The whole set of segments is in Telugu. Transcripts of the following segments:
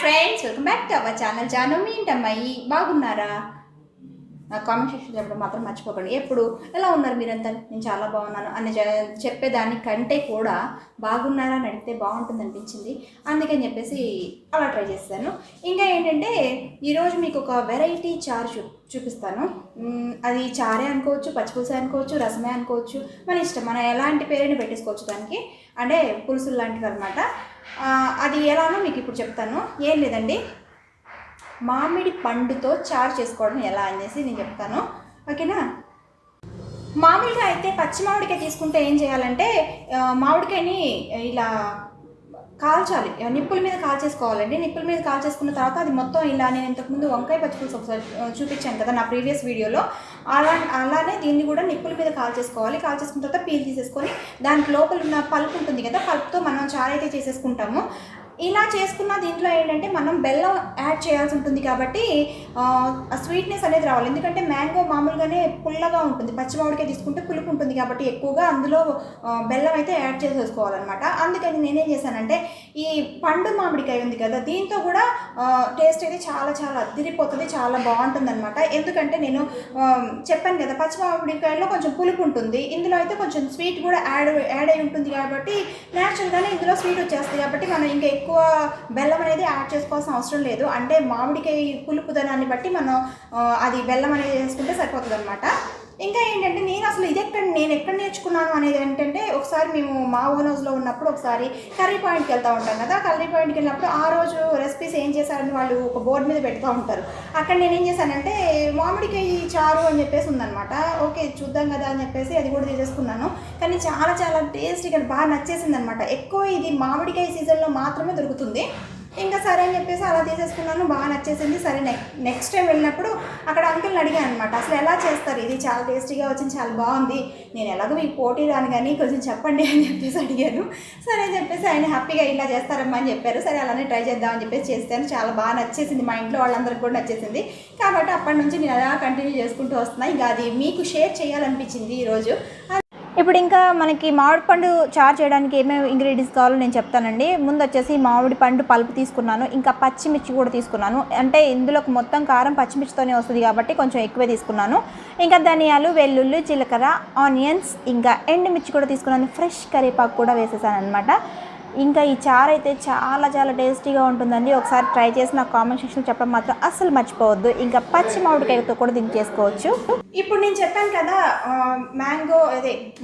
Friends, welcome back to our channel. Janu మీ ఏంటమ్మాయి బాగున్నారా? నా కామెంట్ సెక్షన్ చెప్పడం మాత్రం మర్చిపోకండి. ఎప్పుడు ఎలా ఉన్నారు మీరంతా? నేను చాలా బాగున్నాను అని చెప్పేదానికంటే కూడా బాగున్నారా అని అడిగితే బాగుంటుంది అనిపించింది. అందుకని చెప్పేసి అలా ట్రై చేస్తాను. ఇంకా ఏంటంటే ఈరోజు మీకు ఒక వెరైటీ చారు చూపిస్తాను. అది చారే అనుకోవచ్చు, పచ్చిపులుసే అనుకోవచ్చు, రసమే అనుకోవచ్చు, మన ఇష్టం. మనం ఎలాంటి పేరుని పెట్టేసుకోవచ్చు దానికి, అంటే పులుసులు లాంటివి అనమాట. అది ఎలానో మీకు ఇప్పుడు చెప్తాను. ఏం లేదండి, మామిడి పండుతో చారు చేసుకోవడం ఎలా అనేసి నేను చెప్తాను, ఓకేనా? మామూలుగా అయితే పచ్చి మామిడికాయ తీసుకుంటే ఏం చేయాలంటే మామిడికాయని ఇలా కాల్చాలి, నిప్పుల మీద కాల్చేసుకోవాలండి. నిప్పుల మీద కాల్చేసుకున్న తర్వాత అది మొత్తం ఇలా, నేను ఇంతకుముందు వంకాయ పచ్చిపులుసు ఒకసారి చూపించాను కదా నా ప్రీవియస్ వీడియోలో, అలానే దీన్ని కూడా నిప్పుల మీద కాల్చేసుకోవాలి. కాల్చేసుకున్న తర్వాత పీల్ తీసేసుకొని దానికి లోపల ఉన్న పల్ప్ ఉంటుంది కదా, పల్ప్తో మనం చారు అయితే చేసేసుకుంటాము. ఇలా చేసుకున్న దీంట్లో ఏంటంటే మనం బెల్లం యాడ్ చేయాల్సి ఉంటుంది కాబట్టి స్వీట్నెస్ అనేది రావాలి. ఎందుకంటే మ్యాంగో మామూలుగానే పుల్లగా ఉంటుంది, పచ్చి మామిడికాయ తీసుకుంటే పులుపు ఉంటుంది కాబట్టి ఎక్కువగా అందులో బెల్లం అయితే యాడ్ చేసేసుకోవాలన్నమాట. అందుకని నేనేం చేశానంటే ఈ పండు మామిడికాయ ఉంది కదా, దీంతో కూడా టేస్ట్ అయితే చాలా చాలా అదిరిపోతుంది, చాలా బాగుంటుంది అనమాట. ఎందుకంటే నేను చెప్పాను కదా, పచ్చి మామిడికాయలో కొంచెం పులుపు ఉంటుంది, ఇందులో అయితే కొంచెం స్వీట్ కూడా యాడ్ అయి ఉంటుంది కాబట్టి న్యాచురల్గానే ఇందులో స్వీట్ వచ్చేస్తుంది. కాబట్టి మనం ఇంకా ఎక్కువ బెల్లం అనేది యాడ్ చేసుకోవాల్సిన అవసరం లేదు. అంటే మామిడికాయ పులుపుదనాన్ని బట్టి మనం అది బెల్లం అనేది వేసుకుంటే సరిపోతుంది అనమాట. ఇంకా ఏంటంటే నేను ఎక్కడ నేర్చుకున్నాను అనేది ఏంటంటే, ఒకసారి మేము మా ఓన్ హౌస్లో ఉన్నప్పుడు ఒకసారి కర్రీ పాయింట్కి వెళ్తూ ఉంటాం కదా, కర్రీ పాయింట్కి వెళ్ళినప్పుడు ఆ రోజు రెసిపీస్ ఏం చేశారని వాళ్ళు ఒక బోర్డు మీద పెడుతూ ఉంటారు. అక్కడ నేనేం చేశానంటే మామిడికాయ చారు అని చెప్పేసి ఉందనమాట. ఓకే చూద్దాం కదా అని చెప్పేసి అది కూడా తీసేసుకున్నాను. కానీ చాలా చాలా టేస్టీగా బాగా నచ్చేసింది అనమాట. ఎక్కువ ఇది మామిడికాయ సీజన్లో మాత్రమే దొరుకుతుంది. ఇంకా సరే అని చెప్పేసి అలా తీసేసుకున్నాను, బాగా నచ్చేసింది. సరే నెక్స్ట్ టైం వెళ్ళినప్పుడు అక్కడ అంకుల్ని అడిగాను అనమాట, అసలు ఎలా చేస్తారు, ఇది చాలా టేస్టీగా వచ్చింది, చాలా బాగుంది, నేను ఎలాగో మీకు పోటీ రాను కానీ కొంచెం చెప్పండి అని చెప్పేసి అడిగాను. సరే అని చెప్పేసి ఆయన హ్యాపీగా ఇలా చేస్తారమ్మా అని చెప్పారు. సరే అలానే ట్రై చేద్దామని చెప్పేసి చేస్తాను. చాలా బాగా నచ్చేసింది, మా ఇంట్లో వాళ్ళందరికీ కూడా నచ్చేసింది. కాబట్టి అప్పటి నుంచి నేను అలా కంటిన్యూ చేసుకుంటూ వస్తున్నాను. ఇంకా అది మీకు షేర్ చేయాలనిపించింది ఈరోజు. ఇప్పుడు ఇంకా మనకి మామిడి పండు చారు చేయడానికి ఏమేమి ఇంగ్రీడియంట్స్ కావాలో నేను చెప్తానండి. ముందు వచ్చేసి మామిడి పండు పల్పు తీసుకున్నాను, ఇంకా పచ్చిమిర్చి కూడా తీసుకున్నాను. అంటే ఇందులోకి మొత్తం కారం పచ్చిమిర్చితోనే వస్తుంది కాబట్టి కొంచెం ఎక్కువే తీసుకున్నాను. ఇంకా ధనియాలు, వెల్లుల్లి, జీలకర్ర, ఆనియన్స్, ఇంకా ఎండుమిర్చి కూడా తీసుకున్నాను. ఫ్రెష్ కరివేపాకు కూడా వేసేసాను అనమాట. ఇంకా ఈ చారు అయితే చాలా చాలా టేస్టీగా ఉంటుందండి. ఒకసారి ట్రై చేసి నాకు కామెంట్ సెక్షన్లో చెప్పడం మాత్రం అస్సలు మర్చిపోవద్దు. ఇంకా పచ్చి మామిడికాయతో కూడా దీన్ని చేసుకోవచ్చు. ఇప్పుడు నేను చెప్పాను కదా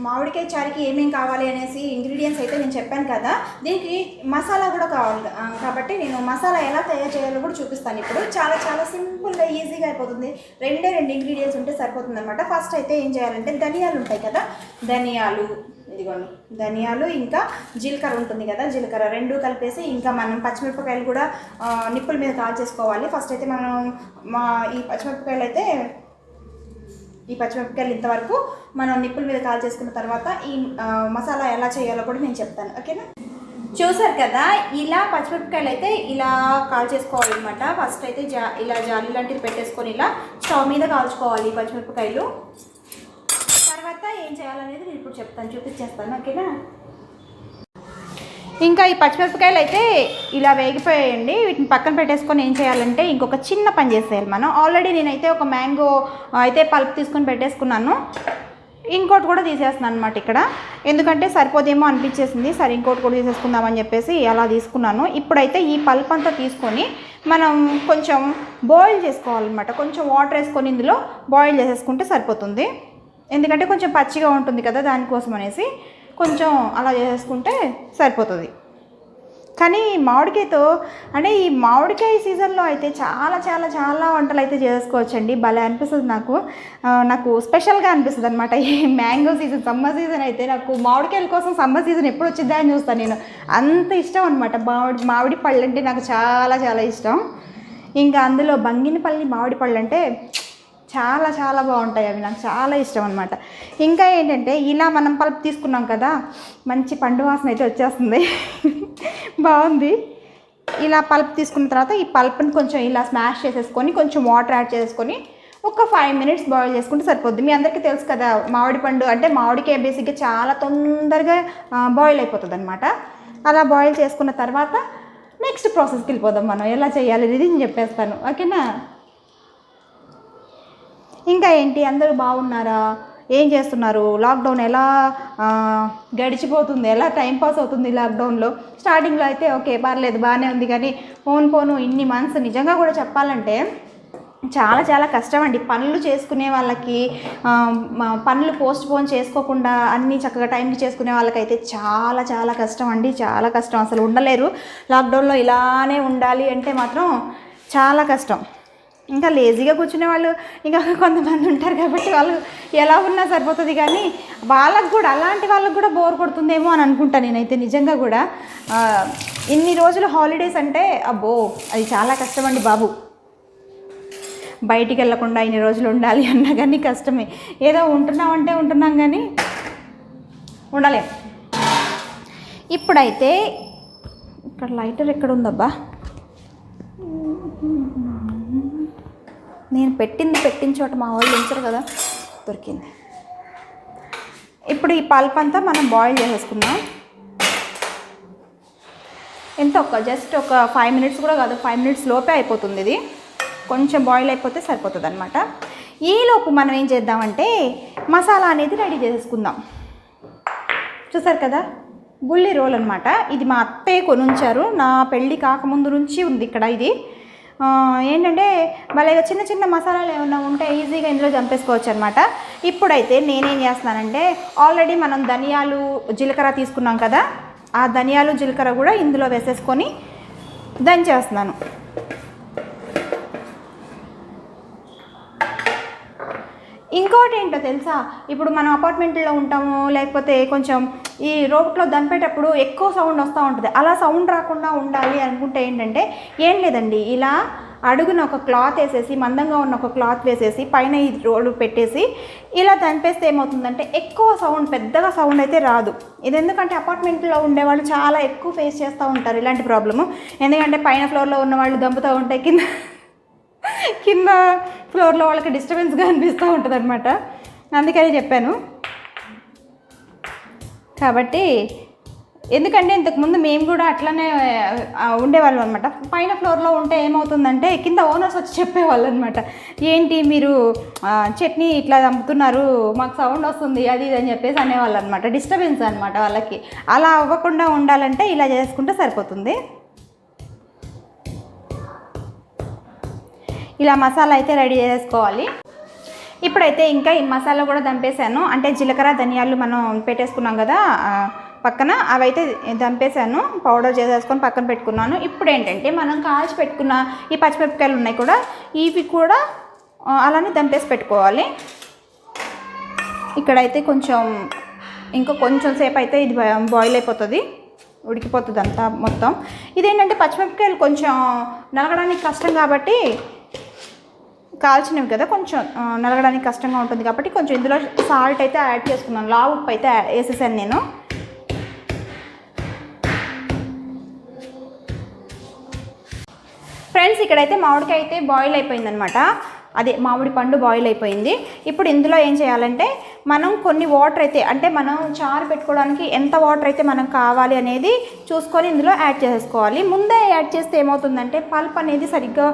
మామిడికాయ చారుకి ఏమేమి కావాలి అనేసి ఇంగ్రీడియంట్స్ అయితే నేను చెప్పాను కదా, దీనికి మసాలా కూడా కావాలి. కాబట్టి నేను మసాలా ఎలా తయారు చేయాలో కూడా చూపిస్తాను. ఇప్పుడు చాలా చాలా సింపుల్గా ఈజీగా అయిపోతుంది. రెండు ఇంగ్రీడియంట్స్ ఉంటే సరిపోతుంది అనమాట. ఫస్ట్ అయితే ఏం చేయాలంటే ధనియాలు ఉంటాయి కదా, ఇదిగోండి ధనియాలు, ఇంకా జీలకర్ర ఉంటుంది కదా, జీలకర్ర రెండు కలిపేసి, ఇంకా మనం పచ్చిమిరపకాయలు కూడా నిప్పుల మీద కాల్చేసుకోవాలి. ఫస్ట్ అయితే మనం ఈ పచ్చిమిరపకాయలు ఇంతవరకు మనం నిప్పుల మీద కాల్చేసుకున్న తర్వాత ఈ మసాలా ఎలా చేయాలో కూడా నేను చెప్తాను, ఓకేనా? చూసారు కదా, ఇలా పచ్చిమిరపకాయలు అయితే ఇలా కాల్చేసుకోవాలన్నమాట. ఫస్ట్ అయితే ఇలా జాలి లాంటిది పెట్టేసుకొని ఇలా స్టవ్ మీద కాల్చుకోవాలి ఈ పచ్చిమిరపకాయలు. తర్వాత ఏం చేయాలనేది నేను ఇప్పుడు చూపించేస్తాను, ఓకేనా? ఇంకా ఈ పచ్చిమిరపకాయలు అయితే ఇలా వేగిపోయాయండి. వీటిని పక్కన పెట్టేసుకొని ఏం చేయాలంటే ఇంకొక చిన్న పని చేసేయాలి మనం. ఆల్రెడీ నేనైతే ఒక మ్యాంగో అయితే పల్ప్ తీసుకొని పెట్టేసుకున్నాను. ఇంకోటి కూడా తీసేస్తున్నాను అనమాట ఇక్కడ, ఎందుకంటే సరిపోదేమో అనిపించేసింది. సరే ఇంకోటి కూడా తీసేసుకుందామని చెప్పేసి అలా తీసుకున్నాను. ఇప్పుడైతే ఈ పల్ప్ అంతా తీసుకొని మనం కొంచెం బాయిల్ చేసుకోవాలన్నమాట. కొంచెం వాటర్ వేసుకొని ఇందులో బాయిల్ చేసేసుకుంటే సరిపోతుంది. ఎందుకంటే కొంచెం పచ్చిగా ఉంటుంది కదా, దానికోసం అనేసి కొంచెం అలా చేసేసుకుంటే సరిపోతుంది. కానీ మామిడికాయతో అంటే ఈ మామిడికాయ సీజన్లో అయితే చాలా చాలా చాలా వంటలు అయితే చేసుకోవచ్చండి. భలే అనిపిస్తుంది నాకు స్పెషల్గా అనిపిస్తుంది అనమాట. ఈ మ్యాంగో సీజన్, సమ్మర్ సీజన్ అయితే నాకు మామిడికాయల కోసం సమ్మర్ సీజన్ ఎప్పుడు వచ్చిద్దా అని చూస్తాను నేను. అంత ఇష్టం అనమాట మామిడి పళ్ళు అంటే నాకు చాలా చాలా ఇష్టం. ఇంకా అందులో బంగినపల్లి మామిడి పళ్ళు అంటే చాలా చాలా బాగుంటాయి, అవి నాకు చాలా ఇష్టం అనమాట. ఇంకా ఏంటంటే ఇలా మనం పల్ప్ తీసుకున్నాం కదా, మంచి పండు వాసన అయితే వచ్చేస్తుంది, బాగుంది. ఇలా పల్ప్ తీసుకున్న తర్వాత ఈ పల్ప్ని కొంచెం ఇలా స్మాష్ చేసేసుకొని కొంచెం వాటర్ యాడ్ చేసుకొని ఒక 5 minutes బాయిల్ చేసుకుంటే సరిపోద్ది. మీ అందరికీ తెలుసు కదా, మామిడి పండు అంటే మామిడికాయ బేసిక్గా చాలా తొందరగా బాయిల్ అయిపోతుంది అనమాట. అలా బాయిల్ చేసుకున్న తర్వాత నెక్స్ట్ ప్రాసెస్కి వెళ్ళిపోదాం. మనం ఎలా చేయాలి అనేది నేను చెప్పేస్తాను, ఓకేనా? ఇంకా ఏంటి, అందరూ బాగున్నారా? ఏం చేస్తున్నారు? లాక్డౌన్ ఎలా గడిచిపోతుంది, ఎలా టైంపాస్ అవుతుంది లాక్డౌన్లో? స్టార్టింగ్లో అయితే ఓకే పర్లేదు బాగానే ఉంది, కానీ పోను ఇన్ని మంత్స్ నిజంగా కూడా చెప్పాలంటే చాలా చాలా కష్టం అండి. పనులు చేసుకునే వాళ్ళకి, పనులు పోస్ట్ పోన్ చేసుకోకుండా అన్నీ చక్కగా టైంకి చేసుకునే వాళ్ళకైతే చాలా చాలా కష్టం అండి, చాలా కష్టం. అసలు ఉండలేరు లాక్డౌన్లో. ఇలానే ఉండాలి అంటే మాత్రం చాలా కష్టం. ఇంకా లేజీగా కూర్చునే వాళ్ళు ఇంకా కొంతమంది ఉంటారు కాబట్టి వాళ్ళు ఎలా ఉన్నా సరిపోతుంది, కానీ వాళ్ళకు కూడా, అలాంటి వాళ్ళకు కూడా బోర్ కొడుతుందేమో అని అనుకుంటాను నేనైతే. నిజంగా కూడా ఇన్ని రోజులు హాలిడేస్ అంటే అబ్బో అది చాలా కష్టం అండి బాబు. బయటికి వెళ్ళకుండా ఇన్ని రోజులు ఉండాలి అన్నా కానీ కష్టమే. ఏదో ఉంటున్నాం కానీ ఉండలేం. ఇప్పుడైతే ఇక్కడ లైటర్ ఎక్కడ ఉందబ్బా, నేను పెట్టిన చోట మా వాళ్ళు ఉంచరు కదా, దొరికింది. ఇప్పుడు ఈ పల్ప్ అంతా మనం బాయిల్ చేసేసుకుందాం. ఎంత జస్ట్ ఒక 5 minutes కూడా కాదు, 5 minutes లోపే అయిపోతుంది. ఇది కొంచెం బాయిల్ అయిపోతే సరిపోతుంది అనమాట. ఈలోపు మనం ఏం చేద్దామంటే మసాలా అనేది రెడీ చేసేసుకుందాం. చూసారు కదా, బుల్లి రోల్ అనమాట. ఇది మా అత్తయ్య కొనుంచారు, నా పెళ్ళి కాకముందు నుంచి ఉంది ఇక్కడ. ఇది ఏంటంటే భలేగా చిన్న మసాలాలు ఏమన్నా ఉంటే ఈజీగా ఇందులో చంపేసుకోవచ్చు అనమాట. ఇప్పుడైతే నేనేం చేస్తున్నానంటే, ఆల్రెడీ మనం ధనియాలు జీలకర్ర తీసుకున్నాం కదా, ఆ ధనియాలు జీలకర్ర కూడా ఇందులో వేసేసుకొని దంచేస్తున్నాను. ఇంకోటి ఏంటో తెలుసా, ఇప్పుడు మనం అపార్ట్మెంట్లో ఉంటాము, లేకపోతే కొంచెం ఈ రోడ్లో దంపేటప్పుడు ఎక్కువ సౌండ్ వస్తూ ఉంటుంది. అలా సౌండ్ రాకుండా ఉండాలి అనుకుంటే ఏంటంటే ఏం లేదండి, ఇలా అడుగున ఒక క్లాత్ వేసేసి, మందంగా ఉన్న ఒక క్లాత్ వేసేసి పైన ఈ రోలు పెట్టేసి ఇలా దంపేస్తే ఏమవుతుందంటే ఎక్కువ సౌండ్, పెద్దగా సౌండ్ అయితే రాదు. ఇది ఎందుకంటే అపార్ట్మెంట్లో ఉండేవాళ్ళు చాలా ఎక్కువ ఫేస్ చేస్తూ ఉంటారు ఇలాంటి ప్రాబ్లము. ఎందుకంటే పైన ఫ్లోర్లో ఉన్న వాళ్ళు దంపుతూ ఉంటే కింద ఫ్లోర్లో వాళ్ళకి డిస్టర్బెన్స్గా అనిపిస్తూ ఉంటుంది అనమాట. అందుకని చెప్పాను. కాబట్టి ఎందుకంటే ఇంతకుముందు మేము కూడా అట్లనే ఉండేవాళ్ళం అనమాట. పైన ఫ్లోర్లో ఉంటే ఏమవుతుందంటే కింద ఓనర్స్ వచ్చి చెప్పేవాళ్ళు అనమాట, ఏంటి మీరు చట్నీ ఇట్లా చంపుతున్నారు, మాకు సౌండ్ వస్తుంది అది ఇది అని చెప్పేసి అనేవాళ్ళు అనమాట. డిస్టర్బెన్స్ అనమాట వాళ్ళకి. అలా అవ్వకుండా ఉండాలంటే ఇలా చేసుకుంటే సరిపోతుంది. ఇలా మసాలా అయితే రెడీ చేసుకోవాలి. ఇప్పుడైతే ఇంకా ఈ మసాలా కూడా దంపేసాను, అంటే జీలకర్ర ధనియాలు మనం పెట్టేసుకున్నాం కదా పక్కన, అవైతే దంపేసాను, పౌడర్ చేసేసుకొని పక్కన పెట్టుకున్నాను. ఇప్పుడు ఏంటంటే మనం కాల్చి పెట్టుకున్న ఈ పచ్చిమిరపకాయలు ఉన్నాయి కూడా, ఇవి కూడా అలానే దంపేసి పెట్టుకోవాలి. ఇక్కడైతే ఇంకా కొంచెం సేపు అయితే ఇది బాయిల్ అయిపోతుంది, ఉడికిపోతుంది అంతా మొత్తం. ఇదేంటంటే పచ్చిమిరపకాయలు కొంచెం నలగడానికి కష్టం కాబట్టి, కాల్చినవి కదా కొంచెం నలగడానికి కష్టంగా ఉంటుంది కాబట్టి కొంచెం ఇందులో సాల్ట్ అయితే యాడ్ చేసుకున్నాను, లావు ఉప్పు అయితే వేసేసాను నేను. ఫ్రెండ్స్ ఇక్కడైతే మామిడికాయ అయితే బాయిల్ అయిపోయిందనమాట, అదే మామిడి పండు బాయిల్ అయిపోయింది. ఇప్పుడు ఇందులో ఏం చేయాలంటే మనం కొన్ని వాటర్ అయితే, అంటే మనం చారు పెట్టుకోవడానికి ఎంత వాటర్ అయితే మనం కావాలి అనేది చూసుకొని ఇందులో యాడ్ చేసేసుకోవాలి. ముందే యాడ్ చేస్తే ఏమవుతుందంటే పల్ప్ అనేది సరిగ్గా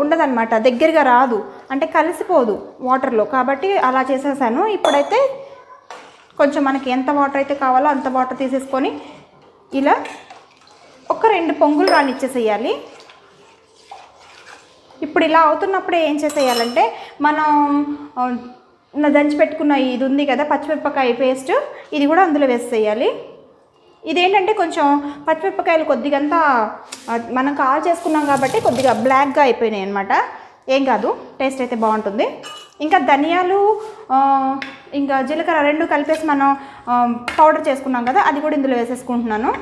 ఉండదన్నమాట, దగ్గరగా రాదు, అంటే కలిసిపోదు వాటర్లో. కాబట్టి అలా చేసేసాను. ఇప్పుడైతే కొంచెం మనకి ఎంత వాటర్ అయితే కావాలో అంత వాటర్ తీసేసుకొని ఇలా ఒక 2 పొంగులు రానిచ్చేసేయాలి. ఇప్పుడు ఇలా అవుతున్నప్పుడే ఏం చేసేయాలంటే మనం దంచి పెట్టుకున్న ఇది ఉంది కదా పచ్చిమిరపకాయ పేస్ట్, ఇది కూడా అందులో వేసేయాలి. ఇదేంటంటే కొంచెం పచ్చిమిరపకాయలు కొద్దిగంతా మనం కాల్ చేసుకున్నాం కాబట్టి కొద్దిగా బ్లాక్గా అయిపోయినాయి అనమాట. ఏం కాదు, టేస్ట్ అయితే బాగుంటుంది. ఇంకా ధనియాలు ఇంకా జీలకర్ర 2 కలిపేసి మనం పౌడర్ చేసుకున్నాం కదా, అది కూడా ఇందులో వేసేసుకుంటున్నాను.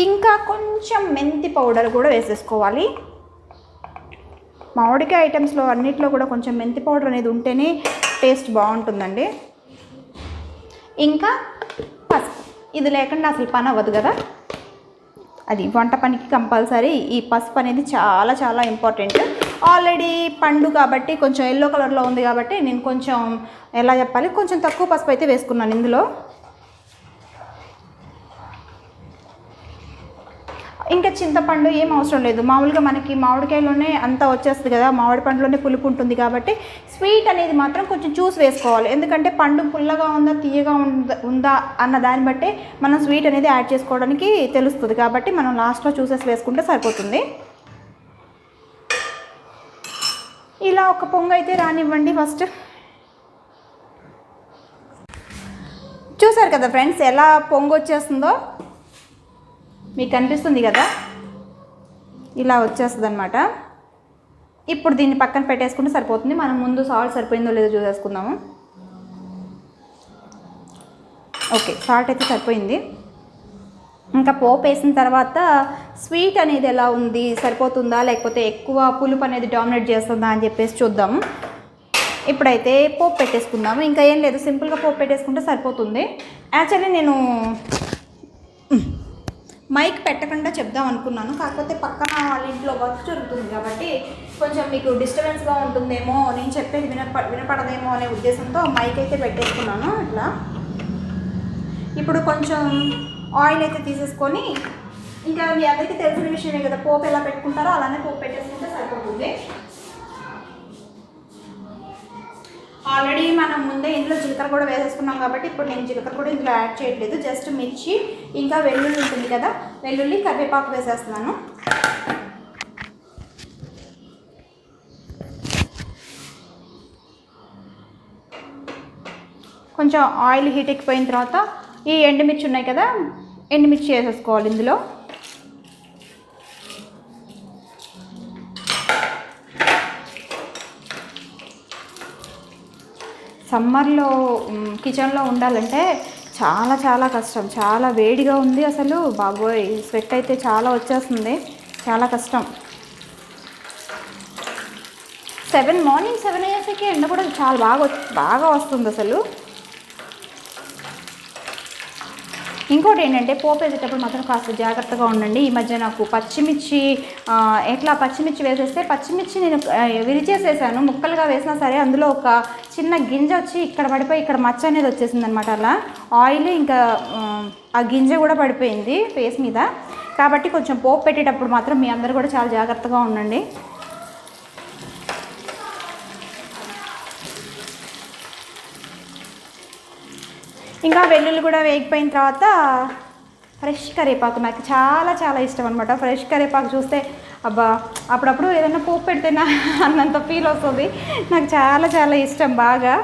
ఇంకా కొంచెం మెంతి పౌడర్ కూడా వేసేసుకోవాలి. మామిడికాయ ఐటమ్స్లో అన్నిట్లో కూడా కొంచెం మెంతి పౌడర్ అనేది ఉంటేనే టేస్ట్ బాగుంటుందండి. ఇంకా పసుపు, ఇది లేకుండా అసలు పని అవ్వదు కదా, అది వంట పనికి కంపల్సరీ. ఈ పసుపు అనేది చాలా చాలా ఇంపార్టెంట్. ఆల్రెడీ పండు కాబట్టి కొంచెం ఎల్లో కలర్లో ఉంది కాబట్టి నేను కొంచెం ఎలా చెప్పాలి, కొంచెం తక్కువ పసుపు అయితే వేసుకున్నాను ఇందులో. ఇంకా చింతపండు ఏం అవసరం లేదు. మామూలుగా మనకి మామిడికాయలోనే అంతా వచ్చేస్తుంది కదా, మామిడి పండులోనే పులుపు ఉంటుంది కాబట్టి స్వీట్ అనేది మాత్రం కొంచెం చూసి వేసుకోవాలి. ఎందుకంటే పండు పుల్లగా ఉందా తీయగా ఉందా అన్న దాన్ని బట్టే మనం స్వీట్ అనేది యాడ్ చేసుకోవడానికి తెలుస్తుంది. కాబట్టి మనం లాస్ట్లో చూసేసి వేసుకుంటే సరిపోతుంది. ఇలా ఒక పొంగు అయితే రానివ్వండి. ఫస్ట్ చూసారు కదా ఫ్రెండ్స్, ఎలా పొంగు వచ్చేస్తుందో మీకు కనిపిస్తుంది కదా, ఇలా వచ్చేస్తుంది అనమాట. ఇప్పుడు దీన్ని పక్కన పెట్టేసుకుంటే సరిపోతుంది. మనం ముందు సాల్ట్ సరిపోయిందో లేదో చూసేసుకుందాము. ఓకే, సాల్ట్ అయితే సరిపోయింది. ఇంకా పోపు వేసిన తర్వాత స్వీట్ అనేది ఎలా ఉంది, సరిపోతుందా లేకపోతే ఎక్కువ పులుపు అనేది డామినేట్ చేస్తుందా అని చెప్పేసి చూద్దాము. ఇప్పుడైతే పోపు పెట్టేసుకుందాము. ఇంకా ఏం లేదు, సింపుల్గా పోపు పెట్టేసుకుంటే సరిపోతుంది. యాక్చువల్లీ నేను మైక్ పెట్టకుండా చెప్దాం అనుకున్నాను, కాకపోతే పక్కన వాళ్ళ ఇంట్లో వర్క్ జరుగుతుంది కాబట్టి కొంచెం మీకు డిస్టర్బెన్స్గా ఉంటుందేమో, నేను చెప్పేది వినపడదేమో అనే ఉద్దేశంతో మైక్ అయితే పెట్టేసుకున్నాను. ఇట్లా ఇప్పుడు కొంచెం ఆయిల్ అయితే తీసేసుకొని, ఇంకా మీ అందరికీ తెలిసిన విషయమే కదా, పోపు ఎలా పెట్టుకుంటారో అలానే పోపు పెట్టేసుకుంటే సరిపోతుంది. ఆల్రెడీ మనం ముందే ఇందులో జీలకర్ర కూడా వేసేసుకున్నాం కాబట్టి ఇప్పుడు నేను జీలకర్ర కూడా ఇందులో యాడ్ చేయట్లేదు. జస్ట్ మిర్చి ఇంకా వెల్లుల్లి ఉంటుంది కదా, వెల్లుల్లి కరివేపాకు వేసేస్తున్నాను. కొంచెం ఆయిల్ హీట్ ఎక్కిపోయిన తర్వాత ఈ ఎండుమిర్చి ఉన్నాయి కదా, ఎండుమిర్చి వేసేసుకోవాలి ఇందులో. సమ్మర్లో కిచెన్లో ఉండాలంటే చాలా చాలా కష్టం, చాలా వేడిగా ఉంది అసలు. బాబోయ్, స్వెట్ అయితే చాలా వచ్చేస్తుంది, చాలా కష్టం. మార్నింగ్ 7 అయ్యేసరికి ఎండ కూడా చాలా బాగా వస్తుంది అసలు. ఇంకోటి ఏంటంటే పోపు వేసేటప్పుడు మాత్రం కాస్త జాగ్రత్తగా ఉండండి. ఈ మధ్య నాకు పచ్చిమిర్చి వేసేస్తే పచ్చిమిర్చి నేను విరిచేసేసాను, ముక్కలుగా వేసినా సరే అందులో ఒక చిన్న గింజ వచ్చి ఇక్కడ పడిపోయి ఇక్కడ మచ్చ అనేది వచ్చేసింది అనమాట. అలా ఆయిల్ ఇంకా ఆ గింజ కూడా పడిపోయింది ఫేస్ మీద. కాబట్టి కొంచెం పోపు పెట్టేటప్పుడు మాత్రం మీ అందరూ కూడా చాలా జాగ్రత్తగా ఉండండి. ఇంకా వెల్లుల్లి కూడా వేగిపోయిన తర్వాత ఫ్రెష్ కరివేపాకు, నాకు చాలా చాలా ఇష్టం అనమాట. ఫ్రెష్ కరివేపాకు చూస్తే అబ్బా, అప్పుడప్పుడు ఏదైనా పోపు పెడితేనా అన్నంత ఫీల్ వస్తుంది. నాకు చాలా చాలా ఇష్టం బాగా.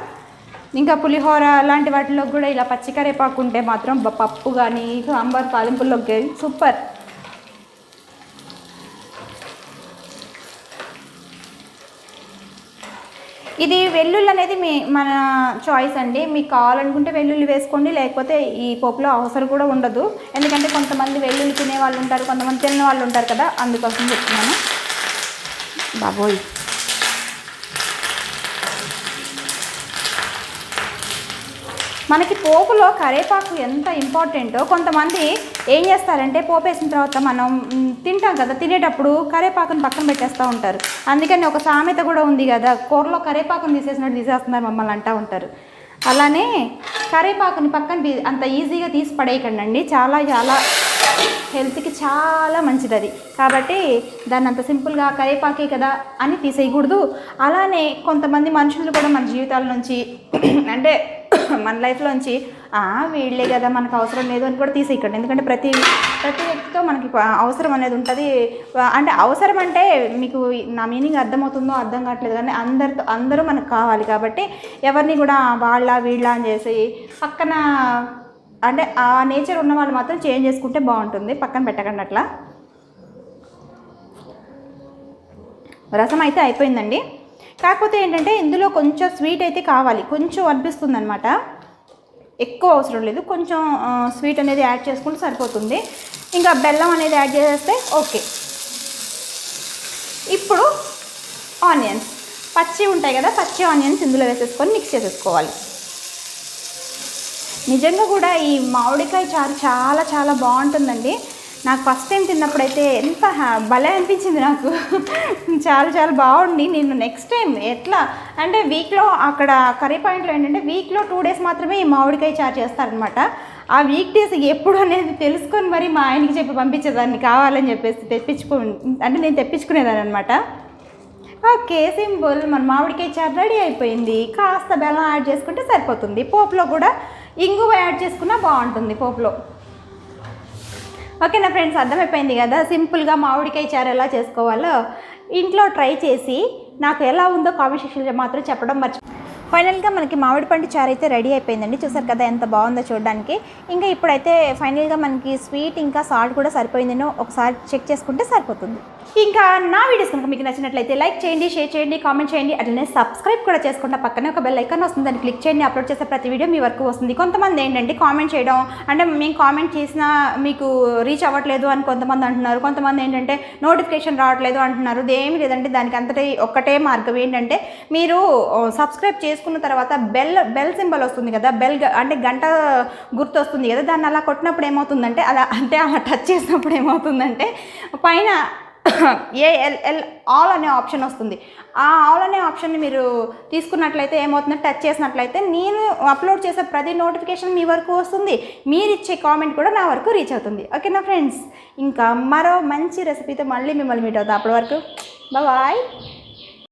ఇంకా పులిహోర అలాంటి వాటిలో కూడా ఇలా పచ్చి కరివేపాకు ఉంటే మాత్రం పప్పు కానీ సాంబార్ తాలింపుల్లోకి సూపర్. ఇది వెల్లుల్లి అనేది మన చాయిస్ అండి. మీకు కావాలనుకుంటే వెల్లుల్లి వేసుకోండి, లేకపోతే ఈ పోపులో అవసరం కూడా ఉండదు. ఎందుకంటే కొంతమంది వెల్లుల్లి తినే వాళ్ళు ఉంటారు, కొంతమంది తినే వాళ్ళు ఉంటారు కదా, అందుకోసం చెప్తున్నాను. బాబోయ్, మనకి పోపులో కరివేపాకు ఎంత ఇంపార్టెంటో కొంతమంది ఏం చేస్తారంటే పోపు వేసిన తర్వాత మనం తింటాం కదా, తినేటప్పుడు కరివేపాకుని పక్కన పెట్టేస్తూ ఉంటారు. అందుకని ఒక సామెత కూడా ఉంది కదా, కూరలో కరివేపాకుని తీసేసినట్టు తీసేస్తున్నారు మమ్మల్ని అంటూ ఉంటారు. అలానే కరివేపాకుని పక్కన అంత ఈజీగా తీసి పడేయకండి. చాలా చాలా హెల్త్కి చాలా మంచిది అది. కాబట్టి దాన్ని అంత సింపుల్గా కరివేపాకే కదా అని తీసేయకూడదు. అలానే కొంతమంది మనుషులు కూడా మన జీవితాల నుంచి అంటే మన లైఫ్లోంచి వీళ్ళే కదా మనకు అవసరం లేదు అని కూడా తీసేయకండి. ఎందుకంటే ప్రతి వ్యక్తితో మనకి అవసరం అనేది ఉంటుంది. అంటే అవసరం అంటే మీకు నా మీనింగ్ అర్థమవుతుందో అర్థం కావట్లేదు, కానీ అందరూ మనకు కావాలి. కాబట్టి ఎవరిని కూడా వీళ్ళ అని చేసి పక్కన అంటే ఆ నేచర్ ఉన్న వాళ్ళు మాత్రం చేంజ్ చేసుకుంటే బాగుంటుంది. పక్కన పెట్టకండి అట్లా. రసం అయితే అయిపోయిందండి. కాకపోతే ఏంటంటే ఇందులో కొంచెం స్వీట్ అయితే కావాలి, కొంచెం అనిపిస్తుంది అనమాట. ఎక్కువ అవసరం లేదు, కొంచెం స్వీట్ అనేది యాడ్ చేసుకుంటే సరిపోతుంది. ఇంకా బెల్లం అనేది యాడ్ చేసేస్తే ఓకే. ఇప్పుడు ఆనియన్స్ పచ్చి ఉంటాయి కదా, పచ్చి ఆనియన్స్ ఇందులో వేసేసుకొని మిక్స్ చేసేసుకోవాలి. నిజంగా కూడా ఈ మామిడికాయ చారు చాలా చాలా బాగుంటుందండి. నాకు ఫస్ట్ టైం తిన్నప్పుడైతే ఎంత భలే అనిపించింది నాకు. చాలా చాలా బాగుంది. నేను నెక్స్ట్ టైం ఎట్లా అంటే వీక్లో అక్కడ కర్రీ పాయింట్లో ఏంటంటే వీక్లో 2 days మాత్రమే ఈ మామిడికాయ చారు చేస్తారనమాట. ఆ వీక్ డేస్ ఎప్పుడు అనేది తెలుసుకొని మరి మా ఆయనకి చెప్పి పంపించేదాన్ని కావాలని చెప్పేసి అంటే నేను తెప్పించుకునేదాన్ని అనమాట. Okay, simple. మన మామిడికాయ చారు రెడీ అయిపోయింది. కాస్త బెల్లం యాడ్ చేసుకుంటే సరిపోతుంది. పోపులో కూడా ఇంగువ యాడ్ చేసుకున్నా బాగుంటుంది పోపులో. ఓకేనా ఫ్రెండ్స్, అర్థమైపోయింది కదా సింపుల్గా మామిడికాయ చారు ఎలా చేసుకోవాలో. ఇంట్లో ట్రై చేసి నాకు ఎలా ఉందో కామెంట్ సెక్షన్లో మాత్రం చెప్పడం ఫైనల్గా మనకి మామిడి పండు చారు అయితే రెడీ అయిపోయిందండి. చూసారు కదా ఎంత బాగుందో చూడడానికి. ఇంకా ఇప్పుడైతే ఫైనల్గా మనకి స్వీట్ ఇంకా సాల్ట్ కూడా సరిపోయిందేనో ఒకసారి చెక్ చేసుకుంటే సరిపోతుంది. ఇంకా నా వీడియోస్ కనుక మీకు నచ్చినట్లయితే లైక్ చేయండి, షేర్ చేయండి, కామెంట్ చేయండి. అట్లనే సబ్స్క్రైబ్ కూడా చేసుకుంటా. పక్కనే ఒక బెల్ ఐకాన్ వస్తుంది, దాన్ని క్లిక్ చేయండి. అప్లోడ్ చేసే ప్రతి వీడియో మీ వరకు వస్తుంది. కొంతమంది ఏంటంటే కామెంట్ చేయడం అంటే మేము కామెంట్ చేసినా మీకు రీచ్ అవ్వట్లేదు అని కొంతమంది అంటున్నారు. కొంతమంది ఏంటంటే నోటిఫికేషన్ రావట్లేదు అంటున్నారు. అదేమీ లేదంటే దానికి అంతటి ఒక్కటే మార్గం ఏంటంటే మీరు సబ్స్క్రైబ్ చేసుకున్న తర్వాత బెల్ సింబల్ వస్తుంది కదా, అంటే గంట గుర్తు వస్తుంది కదా, దాన్ని అలా కొట్టినప్పుడు ఏమవుతుందంటే అలా టచ్ చేసినప్పుడు ఏమవుతుందంటే పైన ఏఎల్ఎల్ ఆల్ అనే ఆప్షన్ వస్తుంది. ఆ ఆల్ అనే ఆప్షన్ని మీరు తీసుకున్నట్లయితే ఏమవుతుందంటే టచ్ చేసినట్లయితే నేను అప్లోడ్ చేసే ప్రతి నోటిఫికేషన్ మీ వరకు వస్తుంది. మీరు ఇచ్చే కామెంట్ కూడా నా వరకు రీచ్ అవుతుంది. ఓకేనా ఫ్రెండ్స్, ఇంకా మరో మంచి రెసిపీతో మళ్ళీ మిమ్మల్ని మీట్ అవుతాం. అప్పటి వరకు బాయ్.